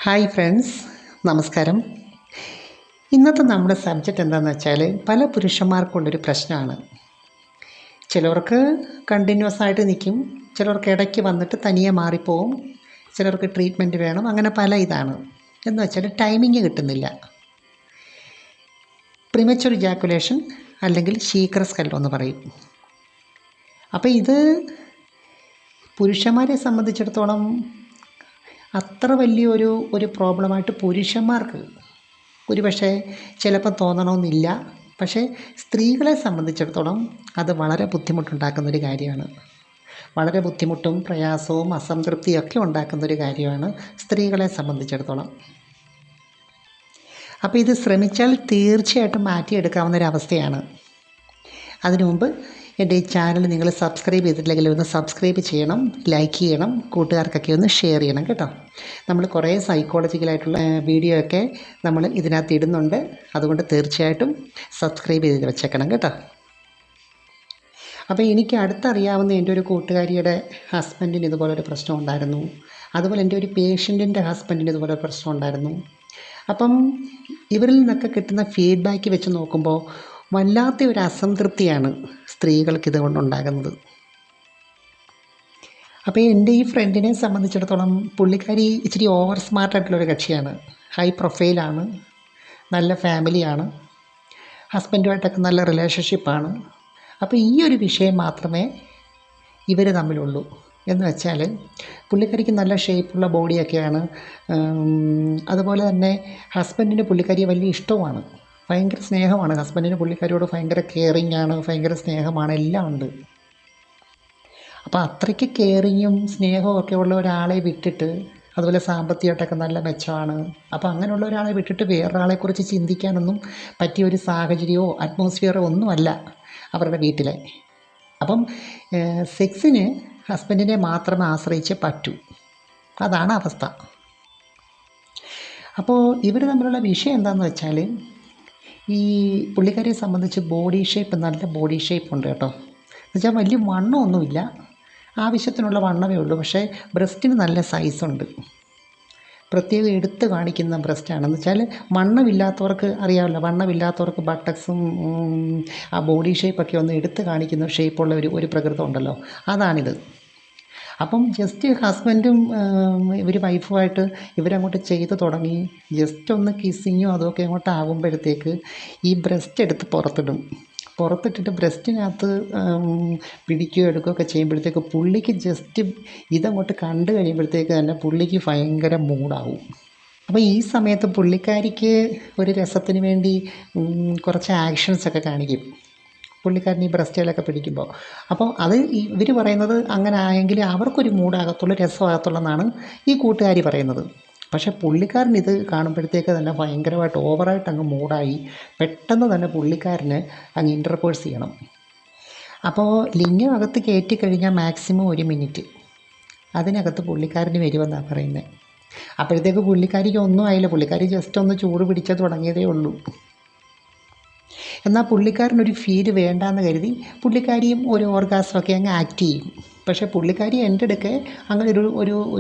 Hi friends, നമസ്കാരം. ഇന്നത്തെ നമ്മുടെ സബ്ജക്റ്റ് എന്താണെന്ന് വെച്ചാൽ പല പുരുഷന്മാർക്കുള്ളൊരു പ്രശ്നമാണ്. ചിലവർക്ക് കണ്ടിന്യൂസ് ആയിട്ട് നിൽക്കും, ചിലർക്ക് ഇടയ്ക്ക് വന്നിട്ട് തനിയെ മാറിപ്പോവും, ചിലർക്ക് ട്രീറ്റ്മെൻറ്റ് വേണം, അങ്ങനെ പല ഇതാണ്. എന്ന് വെച്ചാൽ ടൈമിങ് കിട്ടുന്നില്ല. പ്രിമച്വർ ഇജാക്കുലേഷൻ അല്ലെങ്കിൽ ശീഘ്രസ്ഖലനം എന്ന് പറയും. അപ്പോൾ ഇത് പുരുഷന്മാരെ സംബന്ധിച്ചിടത്തോളം അത്ര വലിയൊരു പ്രോബ്ലമായിട്ട് പുരുഷന്മാർക്ക് ഒരുപക്ഷെ ചിലപ്പോൾ തോന്നണമെന്നില്ല. പക്ഷേ സ്ത്രീകളെ സംബന്ധിച്ചിടത്തോളം അത് വളരെ ബുദ്ധിമുട്ടുണ്ടാക്കുന്നൊരു കാര്യമാണ്. വളരെ ബുദ്ധിമുട്ടും പ്രയാസവും അസംതൃപ്തിയൊക്കെ ഉണ്ടാക്കുന്നൊരു കാര്യമാണ് സ്ത്രീകളെ സംബന്ധിച്ചിടത്തോളം. അപ്പോൾ ഇത് ശ്രമിച്ചാൽ തീർച്ചയായിട്ടും മാറ്റിയെടുക്കാവുന്നൊരവസ്ഥയാണ്. അതിനു മുമ്പ് എൻ്റെ ഈ ചാനൽ നിങ്ങൾ സബ്സ്ക്രൈബ് ചെയ്തിട്ടില്ലെങ്കിൽ ഒന്ന് സബ്സ്ക്രൈബ് ചെയ്യണം, ലൈക്ക് ചെയ്യണം, കൂട്ടുകാർക്കൊക്കെ ഒന്ന് ഷെയർ ചെയ്യണം കേട്ടോ. നമ്മൾ കുറേ സൈക്കോളജിക്കലായിട്ടുള്ള വീഡിയോ ഒക്കെ നമ്മൾ ഇതിനകത്ത് ഇടുന്നുണ്ട്. അതുകൊണ്ട് തീർച്ചയായിട്ടും സബ്സ്ക്രൈബ് ചെയ്ത് വെച്ചേക്കണം കേട്ടോ. അപ്പോൾ എനിക്ക് അടുത്തറിയാവുന്ന എൻ്റെ ഒരു കൂട്ടുകാരിയുടെ ഹസ്ബൻഡിന് ഇതുപോലൊരു പ്രശ്നം ഉണ്ടായിരുന്നു. അതുപോലെ എൻ്റെ ഒരു പേഷ്യൻറ്റിൻ്റെ ഹസ്ബൻഡിന് ഇതുപോലെ പ്രശ്നം ഉണ്ടായിരുന്നു. അപ്പം ഇവരിൽ നിന്നൊക്കെ കിട്ടുന്ന ഫീഡ്ബാക്ക് വെച്ച് നോക്കുമ്പോൾ വല്ലാത്ത ഒരു അസംതൃപ്തിയാണ് സ്ത്രീകൾക്ക് ഇതുകൊണ്ടുണ്ടാകുന്നത്. അപ്പോൾ എൻ്റെ ഈ ഫ്രണ്ടിനെ സംബന്ധിച്ചിടത്തോളം പുള്ളിക്കാരി ഇച്ചിരി ഓവർ സ്മാർട്ടായിട്ടുള്ളൊരു കക്ഷിയാണ്. ഹൈ പ്രൊഫൈലാണ്, നല്ല ഫാമിലിയാണ്, ഹസ്ബൻഡുമായിട്ടൊക്കെ നല്ല റിലേഷൻഷിപ്പാണ്. അപ്പോൾ ഈ ഒരു വിഷയം മാത്രമേ ഇവർ തമ്മിലുള്ളൂ. എന്ന് വെച്ചാൽ പുള്ളിക്കാരിക്ക് നല്ല ഷേപ്പുള്ള ബോഡിയൊക്കെയാണ്. അതുപോലെ തന്നെ ഹസ്ബൻഡിന് പുള്ളിക്കാരിയെ വലിയ ഇഷ്ടവുമാണ്, ഭയങ്കര സ്നേഹമാണ്. ഹസ്ബൻഡിന് പുള്ളിക്കാരിയോട് ഭയങ്കര കെയറിങ് ആണ്, ഭയങ്കര സ്നേഹമാണ്, എല്ലാം ഉണ്ട്. അപ്പോൾ അത്രയ്ക്ക് കെയറിങ്ങും സ്നേഹവും ഒക്കെ ഉള്ള ഒരാളെ വിട്ടിട്ട്, അതുപോലെ സാമ്പത്തികമായിട്ടൊക്കെ നല്ല മെച്ചമാണ്. അപ്പോൾ അങ്ങനെയുള്ള ഒരാളെ വിട്ടിട്ട് വേറൊരാളെക്കുറിച്ച് ചിന്തിക്കാനൊന്നും പറ്റിയൊരു സാഹചര്യമോ അറ്റ്മോസ്ഫിയറോ ഒന്നുമല്ല അവരുടെ വീട്ടിലെ. അപ്പം സെക്സിന് ഹസ്ബൻഡിനെ മാത്രമേ ആശ്രയിച്ച് പറ്റൂ, അതാണ് അവസ്ഥ. അപ്പോൾ ഇവർ തമ്മിലുള്ള വിഷയം എന്താണെന്ന് വെച്ചാൽ, ഈ പുള്ളിക്കാരിയെ സംബന്ധിച്ച് ബോഡി ഷേപ്പ്, നല്ല ബോഡി ഷേപ്പ് ഉണ്ട് കേട്ടോ. എന്നുവെച്ചാൽ വലിയ വണ്ണമൊന്നുമില്ല, ആവശ്യത്തിനുള്ള വണ്ണമേ ഉള്ളൂ. പക്ഷേ ബ്രസ്റ്റിന് നല്ല സൈസുണ്ട്, പ്രത്യേകം എടുത്ത് കാണിക്കുന്ന ബ്രസ്റ്റാണെന്ന് വെച്ചാൽ വണ്ണമില്ലാത്തവർക്ക് അറിയാമല്ലോ, വണ്ണമില്ലാത്തവർക്ക് ബട്ടക്സും ആ ബോഡി ഷേപ്പൊക്കെ ഒന്ന് എടുത്ത് കാണിക്കുന്ന ഷേപ്പുള്ള ഒരു പ്രകൃതം ഉണ്ടല്ലോ, അതാണിത്. അപ്പം ജസ്റ്റ് ഹസ്ബൻഡും ഇവർ വൈഫുമായിട്ട് ഇവരങ്ങോട്ട് ചെയ്ത് തുടങ്ങി. ജസ്റ്റ് ഒന്ന് കിസ്സിങ്ങോ അതൊക്കെ അങ്ങോട്ട് ആകുമ്പോഴത്തേക്ക് ഈ ബ്രസ്റ്റ് എടുത്ത് പുറത്തിട്ടിട്ട് ബ്രസ്റ്റിനകത്ത് പിടിക്കുകയോ എടുക്കുകയൊക്കെ ചെയ്യുമ്പോഴത്തേക്ക് പുള്ളിക്ക് ജസ്റ്റ് ഇതങ്ങോട്ട് കണ്ടു കഴിയുമ്പോഴത്തേക്ക് തന്നെ പുള്ളിക്ക് ഭയങ്കര മൂടാവും. അപ്പോൾ ഈ സമയത്ത് പുള്ളിക്കാരിക്ക് ഒരു രസത്തിന് വേണ്ടി കുറച്ച് ആക്ഷൻസൊക്കെ കാണിക്കും പുള്ളിക്കാരൻ ഈ ബ്രസ്റ്റിലൊക്കെ പിടിക്കുമ്പോൾ. അപ്പോൾ അത് ഇവർ പറയുന്നത് അങ്ങനെ ആയെങ്കിൽ അവർക്കൊരു മൂടാകത്തുള്ളൂ, രസമാകത്തുള്ളൂ എന്നാണ് ഈ കൂട്ടുകാരി പറയുന്നത്. പക്ഷേ പുള്ളിക്കാരൻ ഇത് കാണുമ്പോഴത്തേക്ക് തന്നെ ഭയങ്കരമായിട്ട് ഓവറായിട്ട് അങ്ങ് മൂടായി. പെട്ടെന്ന് തന്നെ പുള്ളിക്കാരന് അങ്ങ് ഇൻ്റർകോഴ്സ് ചെയ്യണം. അപ്പോൾ ലിംഗം അകത്ത് കയറ്റിക്കഴിഞ്ഞാൽ മാക്സിമം 1 മിനിറ്റ് അതിനകത്ത് പുള്ളിക്കാരന് വരുമെന്നാണ് പറയുന്നത്. അപ്പോഴത്തേക്ക് പുള്ളിക്കാരിക്ക് ഒന്നും ആയില്ല, പുള്ളിക്കാരി ജസ്റ്റ് ഒന്ന് ചൂട് പിടിച്ച് തുടങ്ങിയതേ ഉള്ളൂ. എന്നാൽ പുള്ളിക്കാരനൊരു ഫീൽ വേണ്ടാന്ന് കരുതി പുള്ളിക്കാരിയും ഒരു ഓർഗാസമൊക്കെ അങ്ങ് ആക്ട് ചെയ്യും. പക്ഷേ പുള്ളിക്കാരി എൻ്റെ അടുക്കെ അങ്ങനെ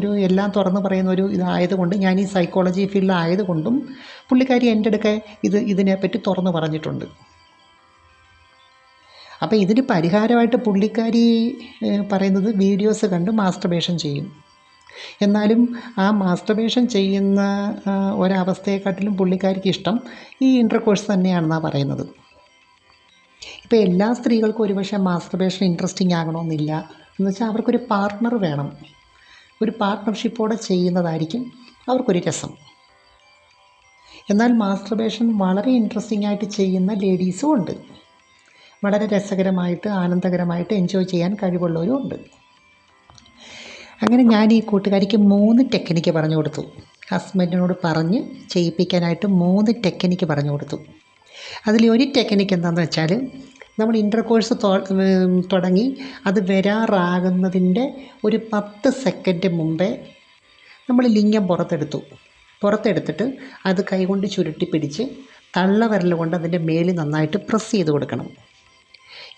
ഒരു എല്ലാം തുറന്ന് പറയുന്ന ഒരു ഇതായതുകൊണ്ട്, ഞാൻ ഈ സൈക്കോളജി ഫീൽഡിലായതുകൊണ്ടും പുള്ളിക്കാരി എൻ്റെ അടുക്കെ ഇതിനെപ്പറ്റി തുറന്ന് പറഞ്ഞിട്ടുണ്ട്. അപ്പോൾ ഇതിന് പരിഹാരമായിട്ട് പുള്ളിക്കാരി പറയുന്നത് വീഡിയോസ് കണ്ട് മാസ്റ്റർബേഷൻ ചെയ്യും. എന്നാലും ആ മാസ്റ്റർബേഷൻ ചെയ്യുന്ന ഒരവസ്ഥയെക്കാട്ടിലും പുള്ളിക്കാരിക്ക് ഇഷ്ടം ഈ ഇൻ്റർകോഴ്സ് തന്നെയാണെന്നാണ് പറയുന്നത്. ഇപ്പോൾ എല്ലാ സ്ത്രീകൾക്കും ഒരുപക്ഷെ മാസ്റ്റർബേഷൻ ഇൻട്രസ്റ്റിംഗ് ആകണമെന്നില്ല. എന്ന് വെച്ചാൽ അവർക്കൊരു പാർട്ട്ണർ വേണം, ഒരു പാർട്ട്ണർഷിപ്പോടെ ചെയ്യുന്നതായിരിക്കും അവർക്കൊരു രസം. എന്നാൽ മാസ്റ്റർബേഷൻ വളരെ ഇൻട്രസ്റ്റിംഗ് ആയിട്ട് ചെയ്യുന്ന ലേഡീസും ഉണ്ട്, വളരെ രസകരമായിട്ട് ആനന്ദകരമായിട്ട് എൻജോയ് ചെയ്യാൻ കഴിവുള്ളവരും ഉണ്ട്. അങ്ങനെ ഞാൻ ഈ കൂട്ടുകാരിക്ക് 3 ടെക്നിക്ക് പറഞ്ഞു കൊടുത്തു. ഹസ്ബൻഡിനോട് പറഞ്ഞ് ചെയ്യിപ്പിക്കാനായിട്ട് 3 ടെക്നിക്ക് പറഞ്ഞു കൊടുത്തു. അതിൽ ഒരു ടെക്നിക്ക് എന്താണെന്ന് വെച്ചാൽ, നമ്മൾ ഇൻ്റർകോഴ്സ് തുടങ്ങി അത് വരാറാകുന്നതിൻ്റെ ഒരു 10 സെക്കൻഡ് മുമ്പേ നമ്മൾ ലിംഗം പുറത്തെടുത്തിട്ട് അത് കൈകൊണ്ട് ചുരുട്ടി പിടിച്ച് തള്ളവിരൽ കൊണ്ട് അതിൻ്റെ മേലിൽ നന്നായിട്ട് പ്രസ് ചെയ്ത് കൊടുക്കണം.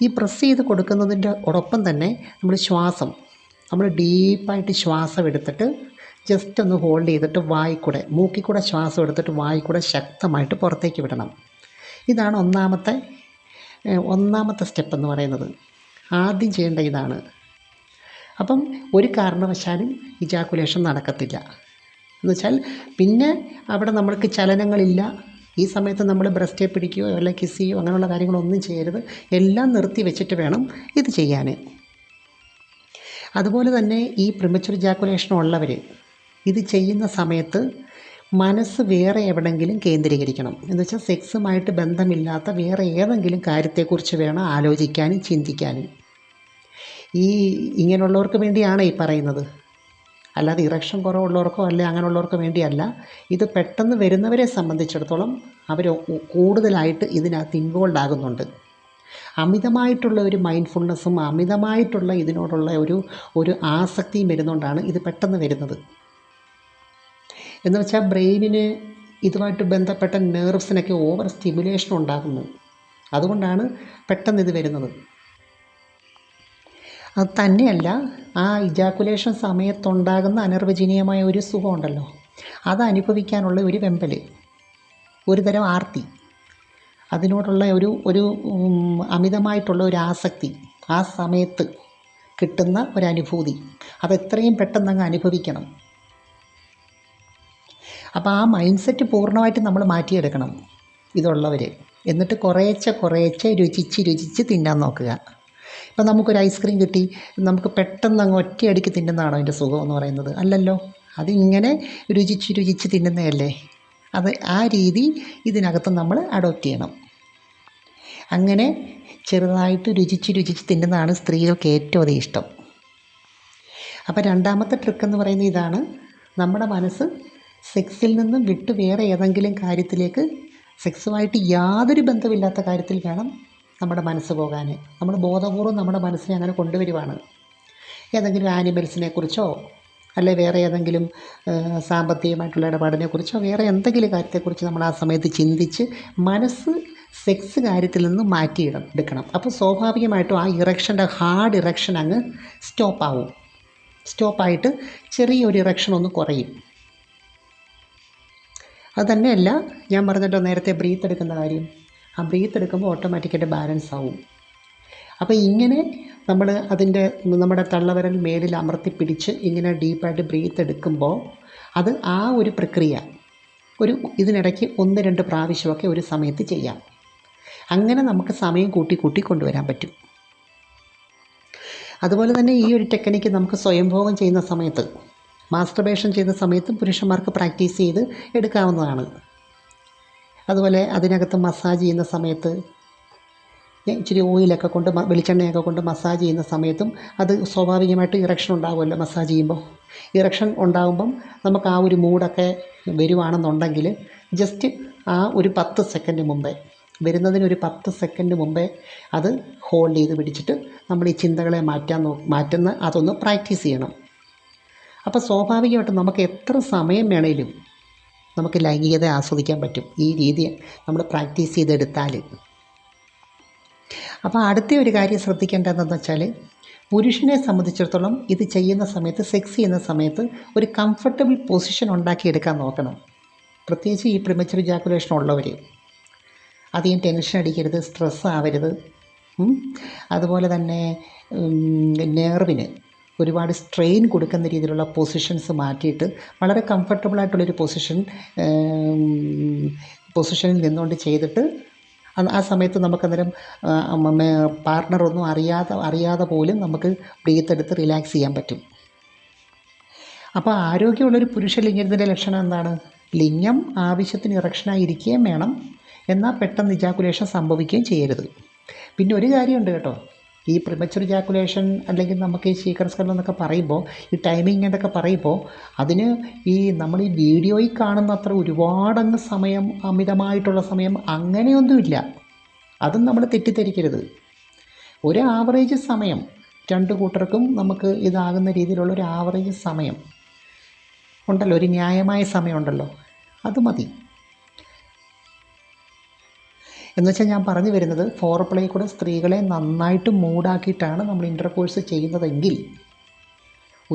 ഈ പ്രസ് ചെയ്ത് കൊടുക്കുന്നതിൻ്റെ ഒപ്പം തന്നെ നമ്മൾ ഡീപ്പായിട്ട് ശ്വാസം എടുത്തിട്ട് ജസ്റ്റ് ഒന്ന് ഹോൾഡ് ചെയ്തിട്ട് വായിക്കൂടെ മൂക്കിക്കൂടെ ശ്വാസം എടുത്തിട്ട് വായിക്കൂടെ ശക്തമായിട്ട് പുറത്തേക്ക് വിടണം. ഇതാണ് ഒന്നാമത്തെ സ്റ്റെപ്പ് എന്ന് പറയുന്നത്. ആദ്യം ചെയ്യേണ്ട ഇതാണ്. അപ്പം ഒരു കാരണവശാലും ഇജാക്കുലേഷൻ നടക്കത്തില്ല. എന്നുവെച്ചാൽ പിന്നെ അവിടെ നമ്മൾക്ക് ചലനങ്ങളില്ല. ഈ സമയത്ത് നമ്മൾ ബ്രസ്റ്റേ പിടിക്കുകയോ അല്ലെങ്കിൽ കിസ് ചെയ്യുകയോ അങ്ങനെയുള്ള കാര്യങ്ങളൊന്നും ചെയ്യരുത്. എല്ലാം നിർത്തി വെച്ചിട്ട് വേണം ഇത് ചെയ്യാൻ. അതുപോലെ തന്നെ ഈ പ്രിമച്വർ ഇജാക്കുലേഷൻ ഉള്ളവർ ഇത് ചെയ്യുന്ന സമയത്ത് മനസ്സ് വേറെ എവിടെയെങ്കിലും കേന്ദ്രീകരിക്കണം. എന്ന് വെച്ചാൽ സെക്സുമായിട്ട് ബന്ധമില്ലാത്ത വേറെ ഏതെങ്കിലും കാര്യത്തെക്കുറിച്ച് വേണം ആലോചിക്കാനും ചിന്തിക്കാനും. ഇങ്ങനെയുള്ളവർക്ക് വേണ്ടിയാണ് ഈ പറയുന്നത്, അല്ലാതെ ഇറക്ഷൻ കുറവുള്ളവർക്കോ അല്ലെ അങ്ങനെയുള്ളവർക്ക് വേണ്ടിയല്ല. ഇത് പെട്ടെന്ന് വരുന്നവരെ സംബന്ധിച്ചിടത്തോളം അവർ കൂടുതലായിട്ട് ഇതിനകത്ത് ഇൻവോൾവ് ആകുന്നുണ്ട്. അമിതമായിട്ടുള്ള ഒരു മൈൻഡ്ഫുൾനെസ്സും അമിതമായിട്ടുള്ള ഇതിനോടുള്ള ഒരു ആസക്തിയും വരുന്നതുകൊണ്ടാണ് ഇത് പെട്ടെന്ന് വരുന്നത്. എന്ന് വെച്ചാൽ ബ്രെയിനിന് ഇതുമായിട്ട് ബന്ധപ്പെട്ട നെർവ്സിനൊക്കെ ഓവർ സ്റ്റിമുലേഷൻ ഉണ്ടാകുന്നു. അതുകൊണ്ടാണ് പെട്ടെന്ന് ഇത് വരുന്നത്. അത് തന്നെയല്ല, ആ ഇജാക്കുലേഷൻ സമയത്തുണ്ടാകുന്ന അനിർവചനീയമായ ഒരു സുഖമുണ്ടല്ലോ, അത് അനുഭവിക്കാനുള്ള ഒരു വെമ്പൽ, ഒരു തരം ആർത്തി, അതിനോടുള്ള ഒരു അമിതമായിട്ടുള്ള ഒരു ആസക്തി, ആ സമയത്ത് കിട്ടുന്ന ഒരനുഭൂതി, അതെത്രയും പെട്ടെന്ന് അങ്ങ് അനുഭവിക്കണം. അപ്പോൾ ആ മൈൻഡ് സെറ്റ് പൂർണ്ണമായിട്ട് നമ്മൾ മാറ്റിയെടുക്കണം ഇതുള്ളവർ. എന്നിട്ട് കുറേശ്ശെ രുചിച്ച് തിന്നാൻ നോക്കുക. ഇപ്പം നമുക്കൊരു ഐസ്ക്രീം കിട്ടി, നമുക്ക് പെട്ടെന്ന് അങ്ങ് ഒറ്റയടിക്ക് തിന്നുന്നതാണോ അതിൻ്റെ സുഖം എന്ന് പറയുന്നത്? അല്ലല്ലോ. അതിങ്ങനെ രുചിച്ച് തിന്നുന്നതല്ലേ. അത് ആ രീതി ഇതിനകത്ത് നമ്മൾ അഡോപ്റ്റ് ചെയ്യണം. അങ്ങനെ ചെറുതായിട്ട് രുചിച്ച് തിന്നുന്നതാണ് സ്ത്രീകൾക്ക് ഏറ്റവും അധികം ഇഷ്ടം. അപ്പോൾ രണ്ടാമത്തെ ട്രിക്ക് എന്ന് പറയുന്നത് ഇതാണ്. നമ്മുടെ മനസ്സ് സെക്സിൽ നിന്നും വിട്ട് വേറെ ഏതെങ്കിലും കാര്യത്തിലേക്ക്, സെക്സുമായിട്ട് യാതൊരു ബന്ധമില്ലാത്ത കാര്യത്തിൽ വേണം നമ്മുടെ മനസ്സ് പോകാൻ. നമ്മൾ ബോധപൂർവ്വം നമ്മുടെ മനസ്സിനെ അങ്ങനെ കൊണ്ടുവരുവാണ്. ഏതെങ്കിലും ആനിമൽസിനെ കുറിച്ചോ അല്ലെ വേറെ ഏതെങ്കിലും സാമ്പത്തികമായിട്ടുള്ള ഇടപാടിനെക്കുറിച്ചോ വേറെ എന്തെങ്കിലും കാര്യത്തെക്കുറിച്ച് നമ്മൾ ആ സമയത്ത് ചിന്തിച്ച് മനസ്സ് സെക്സ് കാര്യത്തിൽ നിന്ന് എടുക്കണം. അപ്പോൾ സ്വാഭാവികമായിട്ടും ആ ഹാർഡ് ഇറക്ഷൻ അങ്ങ് സ്റ്റോപ്പായിട്ട് ചെറിയൊരു ഇറക്ഷൻ ഒന്ന് കുറയും. അതുതന്നെയല്ല, ഞാൻ പറഞ്ഞല്ലോ നേരത്തെ ബ്രീത്ത് എടുക്കുന്ന കാര്യം. ആ ബ്രീത്ത് എടുക്കുമ്പോൾ ഓട്ടോമാറ്റിക്കായിട്ട് ബാലൻസ് ആവും. അപ്പോൾ ഇങ്ങനെ നമ്മുടെ തള്ളവിരൽ മേലിൽ അമർത്തിപ്പിടിച്ച് ഇങ്ങനെ ഡീപ്പായിട്ട് ബ്രീത്ത് എടുക്കുമ്പോൾ അത് ആ ഒരു പ്രക്രിയ ഇതിനിടയ്ക്ക് 1-2 പ്രാവശ്യമൊക്കെ ഒരു സമയത്ത് ചെയ്യാം. അങ്ങനെ നമുക്ക് സമയം കൂട്ടി കൊണ്ടുവരാൻ പറ്റും. അതുപോലെ തന്നെ ഈ ഒരു ടെക്നിക്ക് നമുക്ക് സ്വയംഭോഗം ചെയ്യുന്ന സമയത്ത്, മാസ്റ്റർബേഷൻ ചെയ്യുന്ന സമയത്തും പുരുഷന്മാർക്ക് പ്രാക്ടീസ് ചെയ്ത് എടുക്കാവുന്നതാണ്. അതുപോലെ അതിനകത്ത് മസാജ് ചെയ്യുന്ന സമയത്ത് ഇച്ചിരി ഓയിലൊക്കെ കൊണ്ട് വെളിച്ചെണ്ണയൊക്കെ കൊണ്ട് മസാജ് ചെയ്യുന്ന സമയത്തും അത് സ്വാഭാവികമായിട്ട് ഇറക്ഷൻ ഉണ്ടാകുമല്ലോ. മസാജ് ചെയ്യുമ്പോൾ ഇറക്ഷൻ ഉണ്ടാകുമ്പം നമുക്ക് ആ ഒരു മൂഡൊക്കെ വരുവാണെന്നുണ്ടെങ്കിൽ ജസ്റ്റ് ആ ഒരു 10 സെക്കൻഡ് മുമ്പേ, വരുന്നതിന് ഒരു 10 സെക്കൻഡ് മുമ്പേ അത് ഹോൾഡ് ചെയ്ത് പിടിച്ചിട്ട് നമ്മൾ ഈ ചിന്തകളെ മാറ്റുന്ന അതൊന്ന് പ്രാക്ടീസ് ചെയ്യണം. അപ്പോൾ സ്വാഭാവികമായിട്ടും നമുക്ക് എത്ര സമയം വേണേലും നമുക്ക് ലൈംഗികത ആസ്വദിക്കാൻ പറ്റും ഈ രീതി നമ്മൾ പ്രാക്ടീസ് ചെയ്തെടുത്താൽ. അപ്പോൾ അടുത്ത ഒരു കാര്യം ശ്രദ്ധിക്കേണ്ടതെന്ന് വെച്ചാൽ, പുരുഷനെ സംബന്ധിച്ചിടത്തോളം ഇത് ചെയ്യുന്ന സമയത്ത്, സെക്സ് ചെയ്യുന്ന സമയത്ത് ഒരു കംഫർട്ടബിൾ പൊസിഷൻ ഉണ്ടാക്കിയെടുക്കാൻ നോക്കണം. പ്രത്യേകിച്ച് ഈ പ്രിമച്വർ ഇജാക്കുലേഷൻ ഉള്ളവർ അധികം ടെൻഷൻ അടിക്കരുത്, സ്ട്രെസ് ആവരുത്. അതുപോലെ തന്നെ നെർവിന് ഒരുപാട് സ്ട്രെയിൻ കൊടുക്കുന്ന രീതിയിലുള്ള പൊസിഷൻസ് മാറ്റിയിട്ട് വളരെ കംഫർട്ടബിളായിട്ടുള്ളൊരു പൊസിഷനിൽ നിന്നുകൊണ്ട് ചെയ്തിട്ട് ആ സമയത്ത് നമുക്കന്നേരം പാർട്ട്ണറൊന്നും അറിയാതെ പോലും നമുക്ക് ബ്രീത്ത് എടുത്ത് റിലാക്സ് ചെയ്യാൻ പറ്റും. അപ്പോൾ ആരോഗ്യമുള്ളൊരു പുരുഷ ലിംഗത്തിൻ്റെ ലക്ഷണം എന്താണ്? ലിംഗം ആവശ്യത്തിന് ഇറക്ഷനായിരിക്കുകയും വേണം, എന്നാൽ പെട്ടെന്ന് ഇജാക്കുലേഷൻ സംഭവിക്കുകയും ചെയ്യരുത്. പിന്നെ ഒരു കാര്യമുണ്ട് കേട്ടോ, ഈ പ്രിമച്വർ ഇജാക്കുലേഷൻ അല്ലെങ്കിൽ നമുക്ക് ഈ ശീഘ്രസ്ഖലനം എന്നൊക്കെ പറയുമ്പോൾ, ഈ ടൈമിംഗ് എന്നൊക്കെ പറയുമ്പോൾ അതിന് നമ്മൾ ഈ വീഡിയോയിൽ കാണുന്ന അത്ര ഒരുപാടങ്ങ് സമയം, അമിതമായിട്ടുള്ള സമയം അങ്ങനെയൊന്നുമില്ല. അതും നമ്മൾ തെറ്റിദ്ധരിക്കരുത്. ഒരു ആവറേജ് സമയം, 2 കൂട്ടർക്കും നമുക്ക് ഇതാകുന്ന രീതിയിലുള്ള ഒരു ആവറേജ് സമയം ഉണ്ടല്ലോ, ഒരു ന്യായമായ സമയമുണ്ടല്ലോ, അത് മതി. എന്നുവെച്ചാൽ ഞാൻ പറഞ്ഞു വരുന്നത്, ഫോർപ്ലേ കൂടെ സ്ത്രീകളെ നന്നായിട്ട് മൂഡാക്കിയിട്ടാണ് നമ്മൾ ഇൻ്റർകോഴ്സ് ചെയ്യുന്നതെങ്കിൽ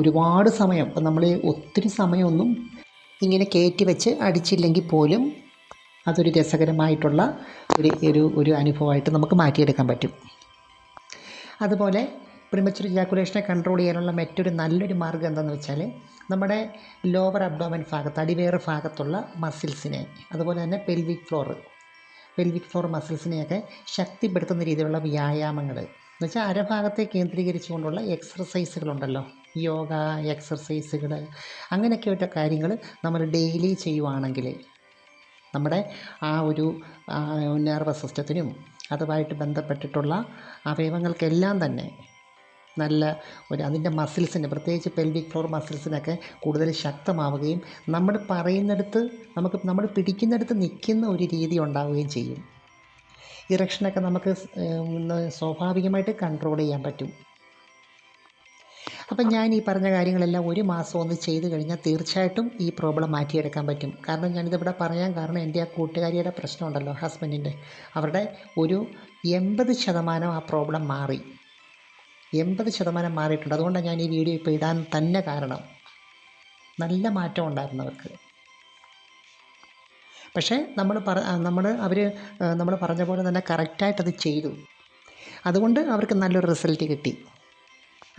ഒരുപാട് സമയം ഇപ്പം നമ്മൾ ഒത്തിരി സമയമൊന്നും ഇങ്ങനെ കയറ്റി വെച്ച് അടിച്ചില്ലെങ്കിൽ പോലും അതൊരു രസകരമായിട്ടുള്ള ഒരു അനുഭവമായിട്ട് നമുക്ക് മാറ്റിയെടുക്കാൻ പറ്റും. അതുപോലെ പ്രിമച്വർ ഇജാക്കുലേഷനെ കൺട്രോൾ ചെയ്യാനുള്ള മറ്റൊരു നല്ലൊരു മാർഗ്ഗം എന്താണെന്ന് വെച്ചാൽ നമ്മുടെ ലോവർ അബ്ഡോമൻ ഭാഗത്ത് അടിവയറ് ഭാഗത്തുള്ള മസിൽസിനെ, അതുപോലെ തന്നെ പെൽവിക് ഫ്ലോർ മസിൽസിനെയൊക്കെ ശക്തിപ്പെടുത്തുന്ന രീതിയിലുള്ള വ്യായാമങ്ങൾ എന്ന് വെച്ചാൽ അരഭാഗത്തെ കേന്ദ്രീകരിച്ചുകൊണ്ടുള്ള എക്സർസൈസുകളുണ്ടല്ലോ, യോഗ എക്സർസൈസുകൾ, അങ്ങനെയൊക്കെയുള്ള കാര്യങ്ങൾ നമ്മൾ ഡെയിലി ചെയ്യുവാണെങ്കിൽ നമ്മുടെ ആ ഒരു നെർവസ് സിസ്റ്റത്തിനും അതുമായിട്ട് ബന്ധപ്പെട്ടിട്ടുള്ള അവയവങ്ങൾക്കെല്ലാം തന്നെ നല്ല അതിൻ്റെ മസിൽസിന്, പ്രത്യേകിച്ച് പെൽവിക് ഫ്ലോർ മസിൽസിനൊക്കെ കൂടുതൽ ശക്തമാവുകയും നമ്മൾ പിടിക്കുന്നിടത്ത് നിൽക്കുന്ന ഒരു രീതി ഉണ്ടാവുകയും ചെയ്യും. ഇറക്ഷനൊക്കെ നമുക്ക് സ്വാഭാവികമായിട്ട് കൺട്രോൾ ചെയ്യാൻ പറ്റും. അപ്പം ഞാൻ ഈ പറഞ്ഞ കാര്യങ്ങളെല്ലാം ഒരു മാസം ഒന്ന് ചെയ്ത് കഴിഞ്ഞാൽ തീർച്ചയായിട്ടും ഈ പ്രോബ്ലം മാറ്റിയെടുക്കാൻ പറ്റും. കാരണം ഞാനിതിവിടെ പറയാൻ കാരണം എൻ്റെ ആ കൂട്ടുകാരിയുടെ പ്രശ്നമുണ്ടല്ലോ, ഹസ്ബൻഡിൻ്റെ, അവരുടെ ഒരു 80% ആ പ്രോബ്ലം മാറി. 80% മാറിയിട്ടുണ്ട്. അതുകൊണ്ടാണ് ഞാൻ ഈ വീഡിയോ ഇപ്പോൾ ഇടാൻ തന്നെ കാരണം. നല്ല മാറ്റം ഉണ്ടായിരുന്നു അവർക്ക്. പക്ഷേ നമ്മൾ പറഞ്ഞ പോലെ തന്നെ കറക്റ്റായിട്ടത് ചെയ്തു. അതുകൊണ്ട് അവർക്ക് നല്ലൊരു റിസൾട്ട് കിട്ടി.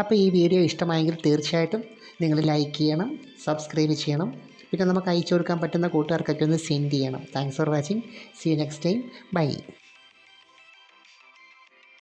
അപ്പോൾ ഈ വീഡിയോ ഇഷ്ടമായെങ്കിൽ തീർച്ചയായിട്ടും നിങ്ങൾ ലൈക്ക് ചെയ്യണം, സബ്സ്ക്രൈബ് ചെയ്യണം, പിന്നെ നമുക്ക് അയച്ചു കൊടുക്കാൻ പറ്റുന്ന കൂട്ടുകാർക്കൊക്കെ ഒന്ന് സെൻഡ് ചെയ്യണം. Thanks for watching. See you next time. By.